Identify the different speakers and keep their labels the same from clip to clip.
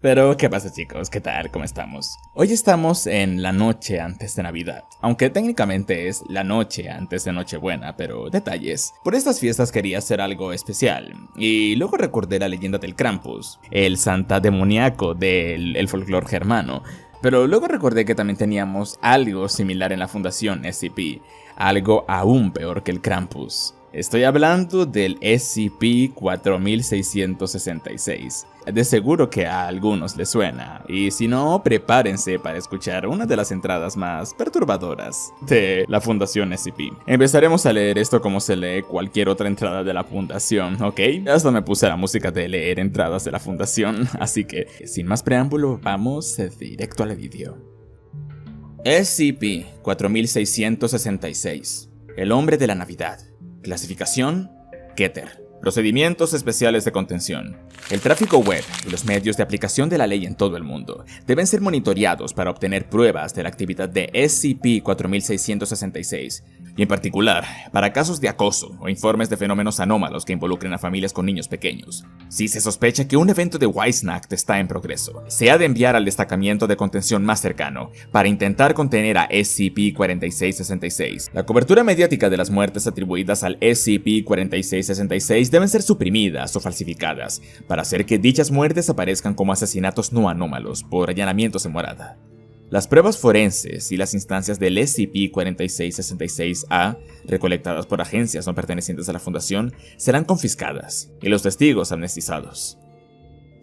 Speaker 1: Pero, ¿qué pasa, chicos? ¿Qué tal? ¿Cómo estamos? Hoy estamos en la noche antes de Navidad, aunque técnicamente es la noche antes de Nochebuena, pero detalles. Por estas fiestas quería hacer algo especial, y luego recordé la leyenda del Krampus, el santa demoníaco del folclore germano. Pero luego recordé que también teníamos algo similar en la fundación SCP, algo aún peor que el Krampus. Estoy hablando del SCP-4666. De seguro que a algunos les suena, y si no, prepárense para escuchar una de las entradas más perturbadoras de la Fundación SCP. Empezaremos a leer esto como se lee cualquier otra entrada de la Fundación, ¿ok? Hasta me puse la música de leer entradas de la Fundación, así que, sin más preámbulo, vamos directo al vídeo. SCP-4666. El hombre de la Navidad. Clasificación: Keter. Procedimientos especiales de contención. El tráfico web y los medios de aplicación de la ley en todo el mundo deben ser monitoreados para obtener pruebas de la actividad de SCP-4666, y en particular, para casos de acoso o informes de fenómenos anómalos que involucren a familias con niños pequeños. Si se sospecha que un evento de Wisnacht está en progreso, se ha de enviar al destacamento de contención más cercano para intentar contener a SCP-4666. La cobertura mediática de las muertes atribuidas al SCP-4666 deben ser suprimidas o falsificadas para hacer que dichas muertes aparezcan como asesinatos no anómalos por allanamientos en morada. Las pruebas forenses y las instancias del SCP-4666-A, recolectadas por agencias no pertenecientes a la Fundación, serán confiscadas y los testigos amnestizados.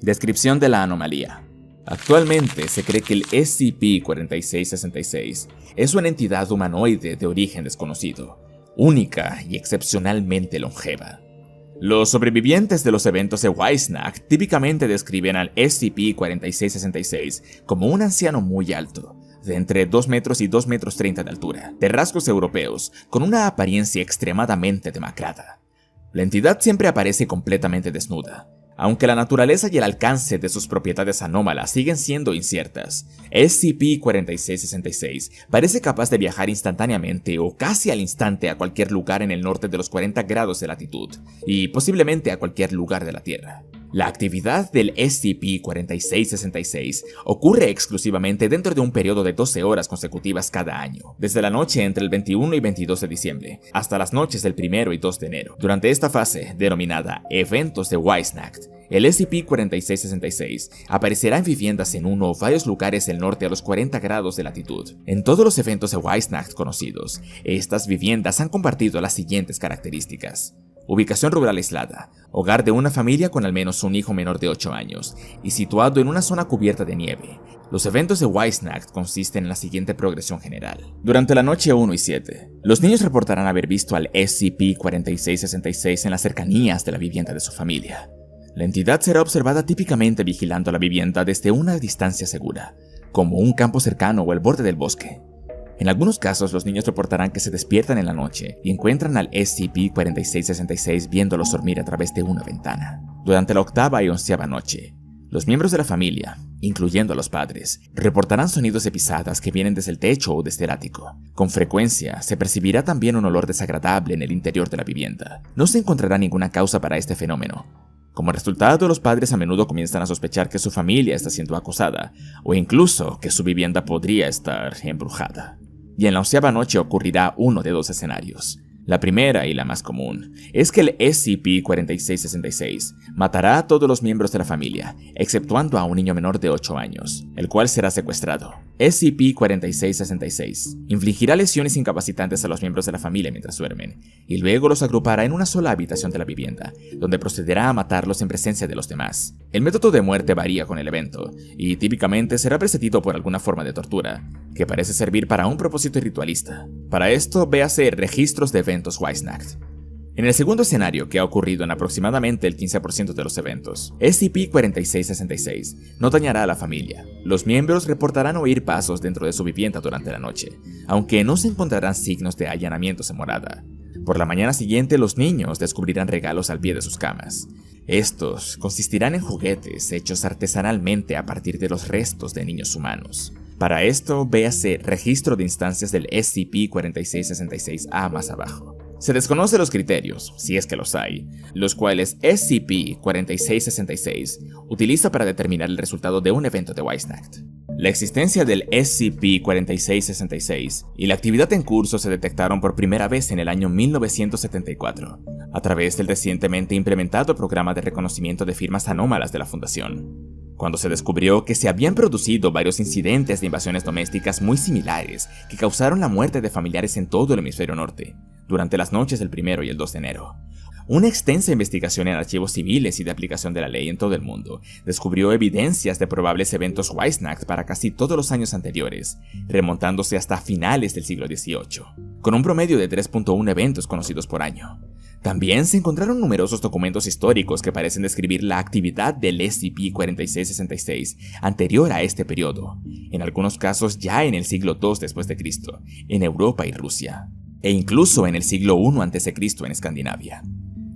Speaker 1: Descripción de la anomalía. Actualmente se cree que el SCP-4666 es una entidad humanoide de origen desconocido, única y excepcionalmente longeva. Los sobrevivientes de los eventos de Wisnacht típicamente describen al SCP-4666 como un anciano muy alto, de entre 2 metros y 2 metros 30 de altura, de rasgos europeos, con una apariencia extremadamente demacrada. La entidad siempre aparece completamente desnuda. Aunque la naturaleza y el alcance de sus propiedades anómalas siguen siendo inciertas, SCP-4666 parece capaz de viajar instantáneamente o casi al instante a cualquier lugar en el norte de los 40 grados de latitud, y posiblemente a cualquier lugar de la Tierra. La actividad del SCP-4666 ocurre exclusivamente dentro de un periodo de 12 horas consecutivas cada año, desde la noche entre el 21 y 22 de diciembre, hasta las noches del 1 y 2 de enero. Durante esta fase, denominada Eventos de Wisnacht, el SCP-4666 aparecerá en viviendas en uno o varios lugares del norte a los 40 grados de latitud. En todos los eventos de Wisnacht conocidos, estas viviendas han compartido las siguientes características: ubicación rural aislada, hogar de una familia con al menos un hijo menor de 8 años, y situado en una zona cubierta de nieve. Los eventos de Wisnacht consisten en la siguiente progresión general. Durante la noche 1 y 7, los niños reportarán haber visto al SCP-4666 en las cercanías de la vivienda de su familia. La entidad será observada típicamente vigilando la vivienda desde una distancia segura, como un campo cercano o el borde del bosque. En algunos casos, los niños reportarán que se despiertan en la noche y encuentran al SCP-4666 viéndolos dormir a través de una ventana. Durante la 8ª y 11ª noche, los miembros de la familia, incluyendo a los padres, reportarán sonidos de pisadas que vienen desde el techo o desde el ático. Con frecuencia, se percibirá también un olor desagradable en el interior de la vivienda. No se encontrará ninguna causa para este fenómeno. Como resultado, los padres a menudo comienzan a sospechar que su familia está siendo acosada, o incluso que su vivienda podría estar embrujada. Y en la 11ª noche ocurrirá uno de 2 escenarios. La primera, y la más común, es que el SCP-4666 matará a todos los miembros de la familia, exceptuando a un niño menor de 8 años, el cual será secuestrado. SCP-4666 infligirá lesiones incapacitantes a los miembros de la familia mientras duermen, y luego los agrupará en una sola habitación de la vivienda, donde procederá a matarlos en presencia de los demás. El método de muerte varía con el evento, y típicamente será precedido por alguna forma de tortura, que parece servir para un propósito ritualista. Para esto, véase registros de eventos Wisnacht. En el segundo escenario, que ha ocurrido en aproximadamente el 15% de los eventos, SCP-4666 no dañará a la familia. Los miembros reportarán oír pasos dentro de su vivienda durante la noche, aunque no se encontrarán signos de allanamientos en morada. Por la mañana siguiente, los niños descubrirán regalos al pie de sus camas. Estos consistirán en juguetes hechos artesanalmente a partir de los restos de niños humanos. Para esto, véase registro de instancias del SCP-4666-A más abajo. Se desconocen los criterios, si es que los hay, los cuales SCP-4666 utiliza para determinar el resultado de un evento de Wisnacht. La existencia del SCP-4666 y la actividad en curso se detectaron por primera vez en el año 1974, a través del recientemente implementado programa de reconocimiento de firmas anómalas de la Fundación, cuando se descubrió que se habían producido varios incidentes de invasiones domésticas muy similares que causaron la muerte de familiares en todo el hemisferio norte, durante las noches del 1 y el 2 de enero. Una extensa investigación en archivos civiles y de aplicación de la ley en todo el mundo descubrió evidencias de probables eventos Wisnacht para casi todos los años anteriores, remontándose hasta finales del siglo XVIII, con un promedio de 3.1 eventos conocidos por año. También se encontraron numerosos documentos históricos que parecen describir la actividad del SCP-4666 anterior a este periodo, en algunos casos ya en el siglo II después de Cristo, en Europa y Rusia, e incluso en el siglo I a.C. en Escandinavia.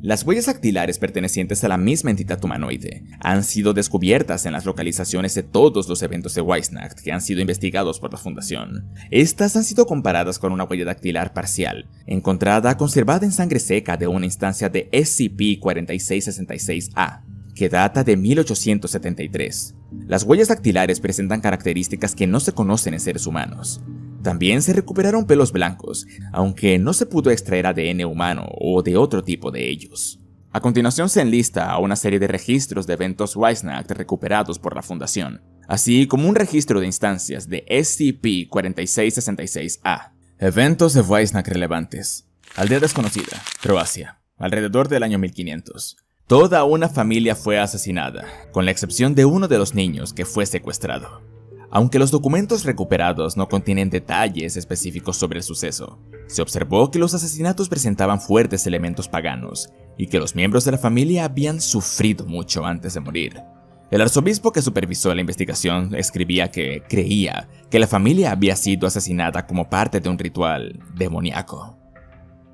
Speaker 1: Las huellas dactilares pertenecientes a la misma entidad humanoide han sido descubiertas en las localizaciones de todos los eventos de Wisnacht que han sido investigados por la Fundación. Estas han sido comparadas con una huella dactilar parcial, encontrada conservada en sangre seca de una instancia de SCP-4666-A, que data de 1873. Las huellas dactilares presentan características que no se conocen en seres humanos. También se recuperaron pelos blancos, aunque no se pudo extraer ADN humano o de otro tipo de ellos. A continuación se enlista a una serie de registros de eventos Wisnacht recuperados por la Fundación, así como un registro de instancias de SCP-4666-A. Eventos de Wisnacht relevantes. Aldea desconocida, Croacia, alrededor del año 1500. Toda una familia fue asesinada, con la excepción de uno de los niños que fue secuestrado. Aunque los documentos recuperados no contienen detalles específicos sobre el suceso, se observó que los asesinatos presentaban fuertes elementos paganos y que los miembros de la familia habían sufrido mucho antes de morir. El arzobispo que supervisó la investigación escribía que creía que la familia había sido asesinada como parte de un ritual demoníaco.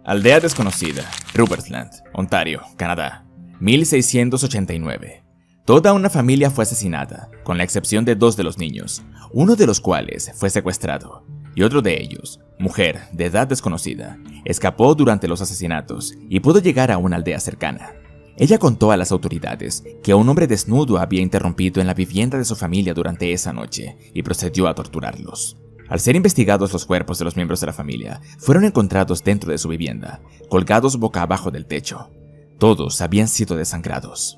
Speaker 1: Aldea desconocida, Rupertland, Ontario, Canadá, 1689. Toda una familia fue asesinada, con la excepción de 2 de los niños, uno de los cuales fue secuestrado, y otro de ellos, mujer de edad desconocida, escapó durante los asesinatos y pudo llegar a una aldea cercana. Ella contó a las autoridades que un hombre desnudo había interrumpido en la vivienda de su familia durante esa noche y procedió a torturarlos. Al ser investigados, los cuerpos de los miembros de la familia fueron encontrados dentro de su vivienda, colgados boca abajo del techo. Todos habían sido desangrados.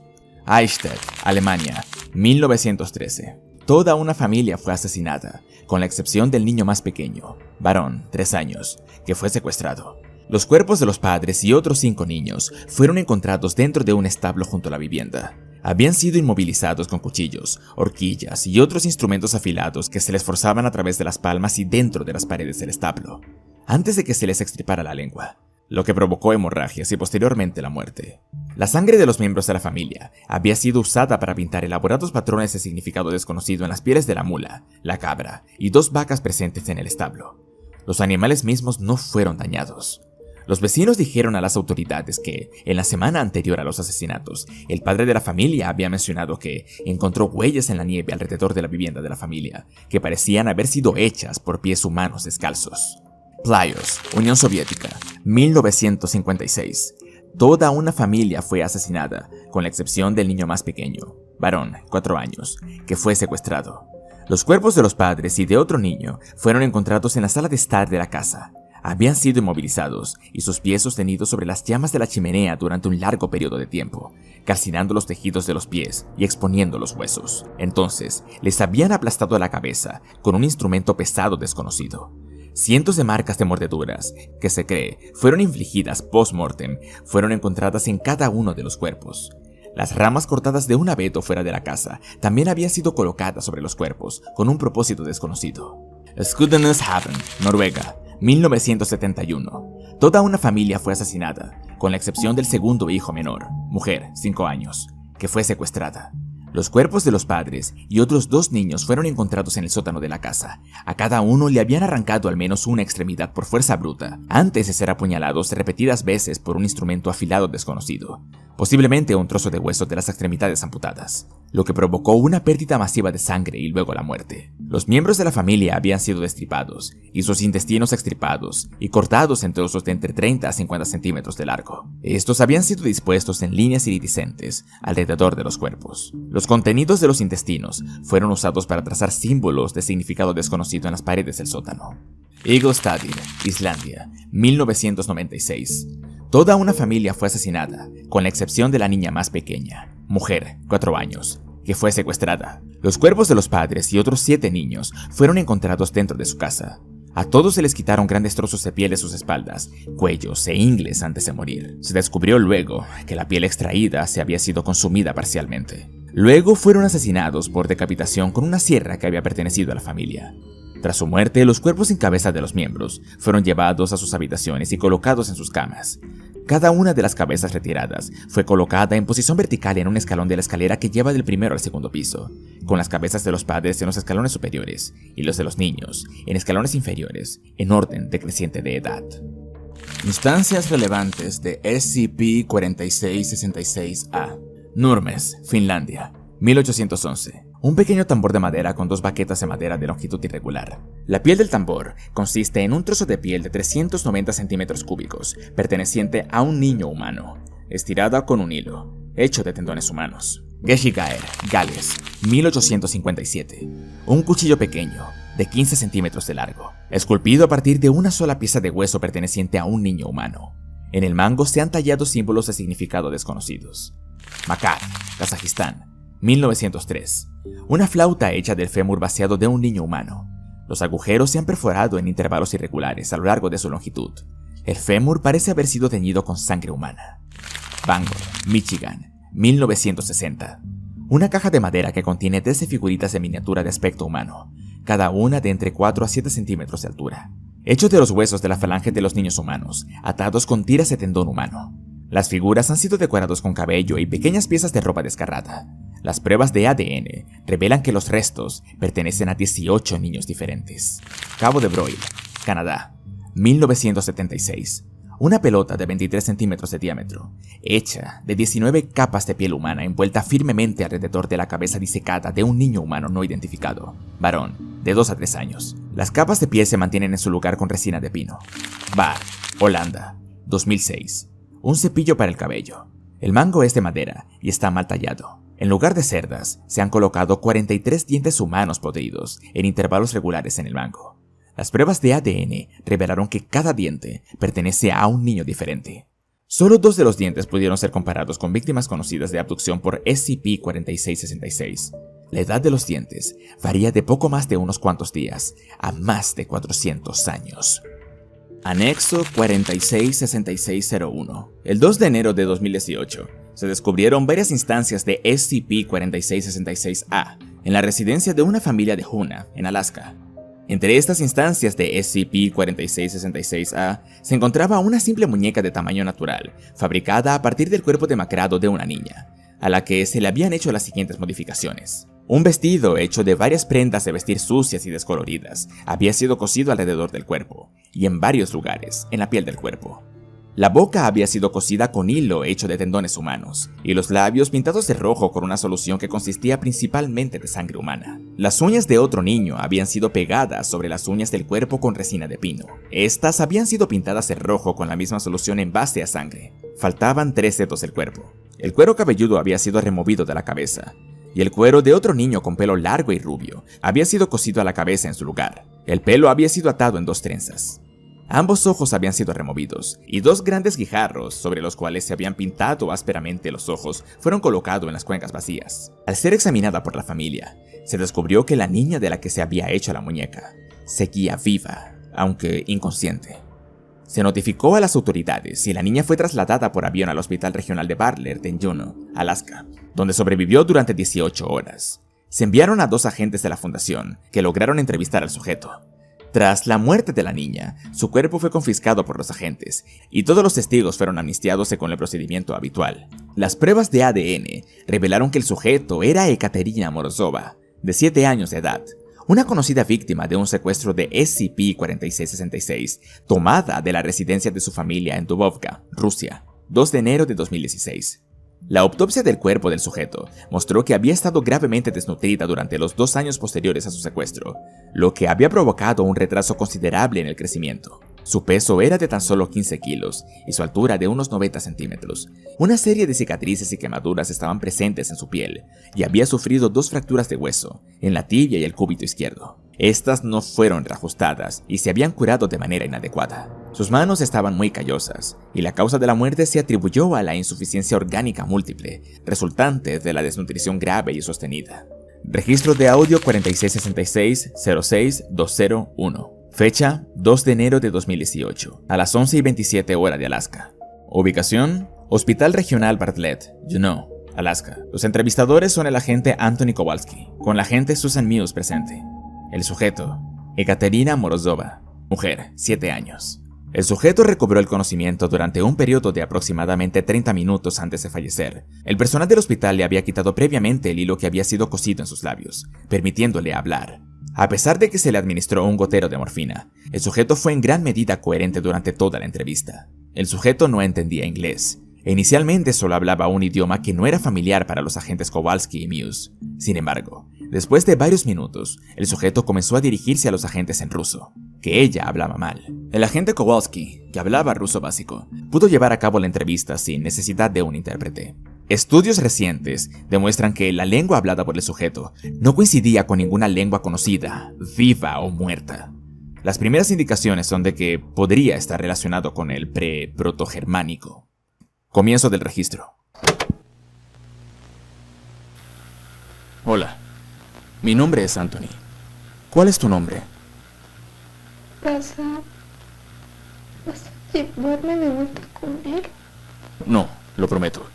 Speaker 1: Eichstätt, Alemania, 1913. Toda una familia fue asesinada, con la excepción del niño más pequeño, varón, 3 años, que fue secuestrado. Los cuerpos de los padres y otros 5 niños fueron encontrados dentro de un establo junto a la vivienda. Habían sido inmovilizados con cuchillos, horquillas y otros instrumentos afilados que se les forzaban a través de las palmas y dentro de las paredes del establo, antes de que se les extirpara la lengua, lo que provocó hemorragias y posteriormente la muerte. La sangre de los miembros de la familia había sido usada para pintar elaborados patrones de significado desconocido en las pieles de la mula, la cabra y 2 vacas presentes en el establo. Los animales mismos no fueron dañados. Los vecinos dijeron a las autoridades que, en la semana anterior a los asesinatos, el padre de la familia había mencionado que encontró huellas en la nieve alrededor de la vivienda de la familia, que parecían haber sido hechas por pies humanos descalzos. Playos, Unión Soviética, 1956. Toda una familia fue asesinada, con la excepción del niño más pequeño, varón, 4 años, que fue secuestrado. Los cuerpos de los padres y de otro niño fueron encontrados en la sala de estar de la casa. Habían sido inmovilizados y sus pies sostenidos sobre las llamas de la chimenea durante un largo periodo de tiempo, calcinando los tejidos de los pies y exponiendo los huesos. Entonces, les habían aplastado la cabeza con un instrumento pesado desconocido. Cientos de marcas de mordeduras, que se cree fueron infligidas post-mortem, fueron encontradas en cada uno de los cuerpos. Las ramas cortadas de un abeto fuera de la casa también habían sido colocadas sobre los cuerpos, con un propósito desconocido. Skudeneshavn, Noruega, 1971. Toda una familia fue asesinada, con la excepción del segundo hijo menor, mujer, 5 años, que fue secuestrada. Los cuerpos de los padres y otros 2 niños fueron encontrados en el sótano de la casa. A cada uno le habían arrancado al menos una extremidad por fuerza bruta, antes de ser apuñalados repetidas veces por un instrumento afilado desconocido, posiblemente un trozo de hueso de las extremidades amputadas. lo que provocó una pérdida masiva de sangre y luego la muerte. Los miembros de la familia habían sido destripados y sus intestinos extirpados y cortados en trozos de entre 30 a 50 centímetros de largo. Estos habían sido dispuestos en líneas iridiscentes alrededor de los cuerpos. Los contenidos de los intestinos fueron usados para trazar símbolos de significado desconocido en las paredes del sótano. Ingolstadir, Islandia, 1996. Toda una familia fue asesinada, con la excepción de la niña más pequeña, mujer, 4 años, que fue secuestrada. Los cuerpos de los padres y otros 7 niños fueron encontrados dentro de su casa. A todos se les quitaron grandes trozos de piel de sus espaldas, cuellos e ingles antes de morir. Se descubrió luego que la piel extraída se había sido consumida parcialmente. Luego fueron asesinados por decapitación con una sierra que había pertenecido a la familia. Tras su muerte, los cuerpos sin cabeza de los miembros fueron llevados a sus habitaciones y colocados en sus camas. Cada una de las cabezas retiradas fue colocada en posición vertical en un escalón de la escalera que lleva del primero al segundo piso, con las cabezas de los padres en los escalones superiores y los de los niños en escalones inferiores, en orden decreciente de edad. Instancias relevantes de SCP-4666-A. Nurmes, Finlandia, 1811. Un pequeño tambor de madera con 2 baquetas de madera de longitud irregular. La piel del tambor consiste en un trozo de piel de 390 centímetros cúbicos, perteneciente a un niño humano, estirada con un hilo, hecho de tendones humanos. Geshigaer, Gales, 1857. Un cuchillo pequeño, de 15 centímetros de largo, esculpido a partir de una sola pieza de hueso perteneciente a un niño humano. En el mango se han tallado símbolos de significado desconocidos. Makar, Kazajistán, 1903. Una flauta hecha del fémur vaciado de un niño humano. Los agujeros se han perforado en intervalos irregulares a lo largo de su longitud. El fémur parece haber sido teñido con sangre humana. Bangor, Michigan, 1960. Una caja de madera que contiene 13 figuritas de miniatura de aspecto humano, cada una de entre 4 a 7 centímetros de altura, hechos de los huesos de la falange de los niños humanos, atados con tiras de tendón humano. Las figuras han sido decorados con cabello y pequeñas piezas de ropa desgarrada. Las pruebas de ADN revelan que los restos pertenecen a 18 niños diferentes. Cabo de Broglie, Canadá, 1976. Una pelota de 23 centímetros de diámetro, hecha de 19 capas de piel humana envuelta firmemente alrededor de la cabeza disecada de un niño humano no identificado, varón, de 2 a 3 años. Las capas de piel se mantienen en su lugar con resina de pino. Baar, Holanda, 2006. Un cepillo para el cabello. El mango es de madera y está mal tallado. En lugar de cerdas, se han colocado 43 dientes humanos podridos en intervalos regulares en el mango. Las pruebas de ADN revelaron que cada diente pertenece a un niño diferente. Solo 2 de los dientes pudieron ser comparados con víctimas conocidas de abducción por SCP-4666. La edad de los dientes varía de poco más de unos cuantos días a más de 400 años. Anexo 466601. El 2 de enero de 2018, se descubrieron varias instancias de SCP-4666-A en la residencia de una familia de Hoona, en Alaska. Entre estas instancias de SCP-4666-A se encontraba una simple muñeca de tamaño natural, fabricada a partir del cuerpo demacrado de una niña, a la que se le habían hecho las siguientes modificaciones. Un vestido hecho de varias prendas de vestir sucias y descoloridas había sido cosido alrededor del cuerpo, y en varios lugares, en la piel del cuerpo. La boca había sido cosida con hilo hecho de tendones humanos, y los labios pintados de rojo con una solución que consistía principalmente de sangre humana. Las uñas de otro niño habían sido pegadas sobre las uñas del cuerpo con resina de pino. Estas habían sido pintadas de rojo con la misma solución en base a sangre. Faltaban 3 dedos del cuerpo. El cuero cabelludo había sido removido de la cabeza, y el cuero de otro niño con pelo largo y rubio había sido cosido a la cabeza en su lugar. El pelo había sido atado en 2 trenzas. Ambos ojos habían sido removidos, y 2 grandes guijarros sobre los cuales se habían pintado ásperamente los ojos fueron colocados en las cuencas vacías. Al ser examinada por la familia, se descubrió que la niña de la que se había hecho la muñeca seguía viva, aunque inconsciente. Se notificó a las autoridades y la niña fue trasladada por avión al Hospital Regional de Bartlett en Juneau, Alaska, donde sobrevivió durante 18 horas. Se enviaron a 2 agentes de la fundación que lograron entrevistar al sujeto. Tras la muerte de la niña, su cuerpo fue confiscado por los agentes y todos los testigos fueron amnistiados según el procedimiento habitual. Las pruebas de ADN revelaron que el sujeto era Ekaterina Morozova, de 7 años de edad, una conocida víctima de un secuestro de SCP-4666, tomada de la residencia de su familia en Dubovka, Rusia, 2 de enero de 2016. La autopsia del cuerpo del sujeto mostró que había estado gravemente desnutrida durante los 2 años posteriores a su secuestro, lo que había provocado un retraso considerable en el crecimiento. Su peso era de tan solo 15 kilos y su altura de unos 90 centímetros. Una serie de cicatrices y quemaduras estaban presentes en su piel y había sufrido 2 fracturas de hueso, en la tibia y el cúbito izquierdo. Estas no fueron reajustadas y se habían curado de manera inadecuada. Sus manos estaban muy callosas y la causa de la muerte se atribuyó a la insuficiencia orgánica múltiple, resultante de la desnutrición grave y sostenida. Registro de audio 4666-06201. Fecha 2 de enero de 2018, a las 11:27 hora de Alaska. Ubicación: Hospital Regional Bartlett, Juneau, Alaska. Los entrevistadores son el agente Anthony Kowalski, con la agente Susan Muse presente. El sujeto: Ekaterina Morozova, mujer, 7 años. El sujeto recobró el conocimiento durante un periodo de aproximadamente 30 minutos antes de fallecer. El personal del hospital le había quitado previamente el hilo que había sido cosido en sus labios, permitiéndole hablar. A pesar de que se le administró un gotero de morfina, el sujeto fue en gran medida coherente durante toda la entrevista. El sujeto no entendía inglés, e inicialmente solo hablaba un idioma que no era familiar para los agentes Kowalski y Muse. Sin embargo, después de varios minutos, el sujeto comenzó a dirigirse a los agentes en ruso, que ella hablaba mal. El agente Kowalski, que hablaba ruso básico, pudo llevar a cabo la entrevista sin necesidad de un intérprete. Estudios recientes demuestran que la lengua hablada por el sujeto no coincidía con ninguna lengua conocida, viva o muerta. Las primeras indicaciones son de que podría estar relacionado con el pre-protogermánico. Comienzo del registro.
Speaker 2: Hola, mi nombre es Anthony. ¿Cuál es tu nombre?
Speaker 3: ¿Vas a llevarme de vuelta con él?
Speaker 2: No, lo prometo.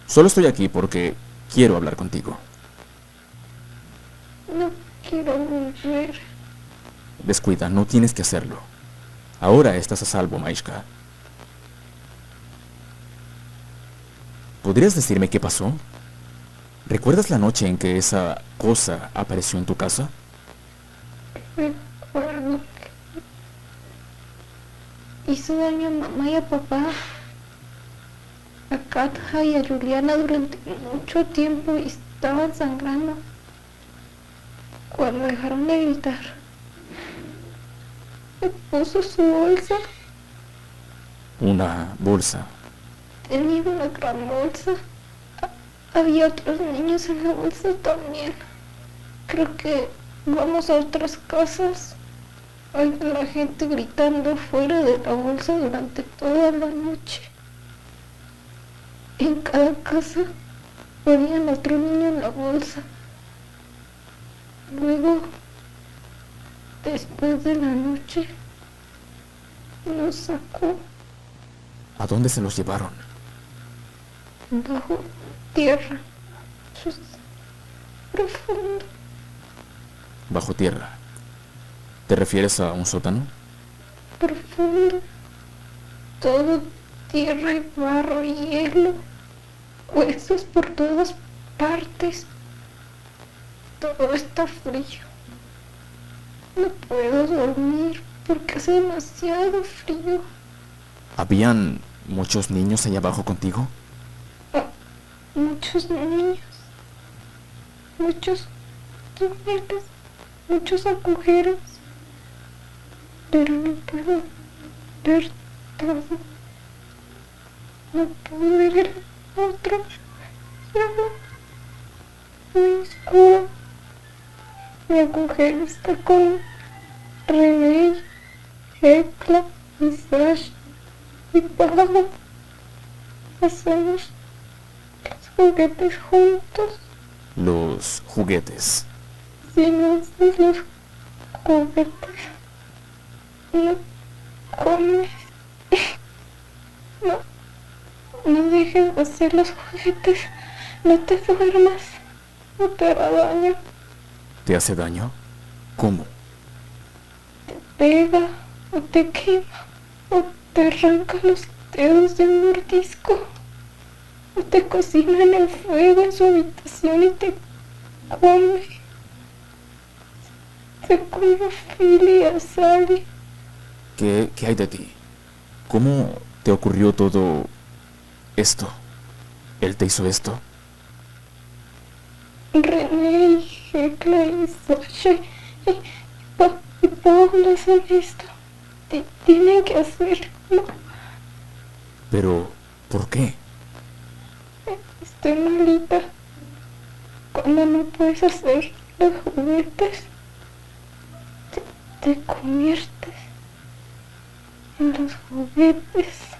Speaker 2: Solo estoy aquí porque quiero hablar contigo.
Speaker 3: No quiero volver.
Speaker 2: Descuida, no tienes que hacerlo. Ahora estás a salvo, Maishka. ¿Podrías decirme qué pasó? ¿Recuerdas la noche en que esa cosa apareció en tu casa?
Speaker 3: Recuerdo que hizo daño a mamá y a papá, a Katja y a Juliana durante mucho tiempo y estaban sangrando. Cuando dejaron de gritar, me puso su bolsa.
Speaker 2: Una bolsa.
Speaker 3: Tenía una gran bolsa. Había otros niños en la bolsa también. Creo que vamos a otras casas. Hay la gente gritando fuera de la bolsa durante toda la noche. En cada casa ponían otro niño en la bolsa. Luego, después de la noche, nos sacó
Speaker 2: ¿A dónde se los llevaron?
Speaker 3: bajo tierra. Eso es profundo.
Speaker 2: Bajo tierra. ¿Te refieres a un sótano?
Speaker 3: Profundo. Todo tierra y barro y hielo. Huesos por todas partes. Todo está frío. No puedo dormir porque hace demasiado frío.
Speaker 2: ¿Habían muchos niños allá abajo contigo?
Speaker 3: Muchos niños. Muchos túneles. Muchos agujeros. Pero no puedo ver todo. No puedo ver otro cielo muy oscuro. Mi agujero está con René, Hecla y Sash y Pablo. Hacemos los juguetes juntos.
Speaker 2: Los juguetes.
Speaker 3: Si no haces los juguetes, no comes. No dejes de hacer los juguetes. No te duermas. No te hará daño.
Speaker 2: ¿Te hace daño? ¿Cómo?
Speaker 3: Pega o te quema o te arranca los dedos de un mordisco o te cocina en el fuego en su habitación y te come. Se come a Philly y a Sally.
Speaker 2: ¿Qué hay de ti? ¿Cómo te ocurrió todo esto? ¿Él te hizo esto?
Speaker 3: René y Hecla y Sasha y Paula hacen esto. Tienen que hacerlo.
Speaker 2: Pero, ¿por qué?
Speaker 3: Estoy malita. Cuando no puedes hacer los juguetes, te conviertes en los juguetes.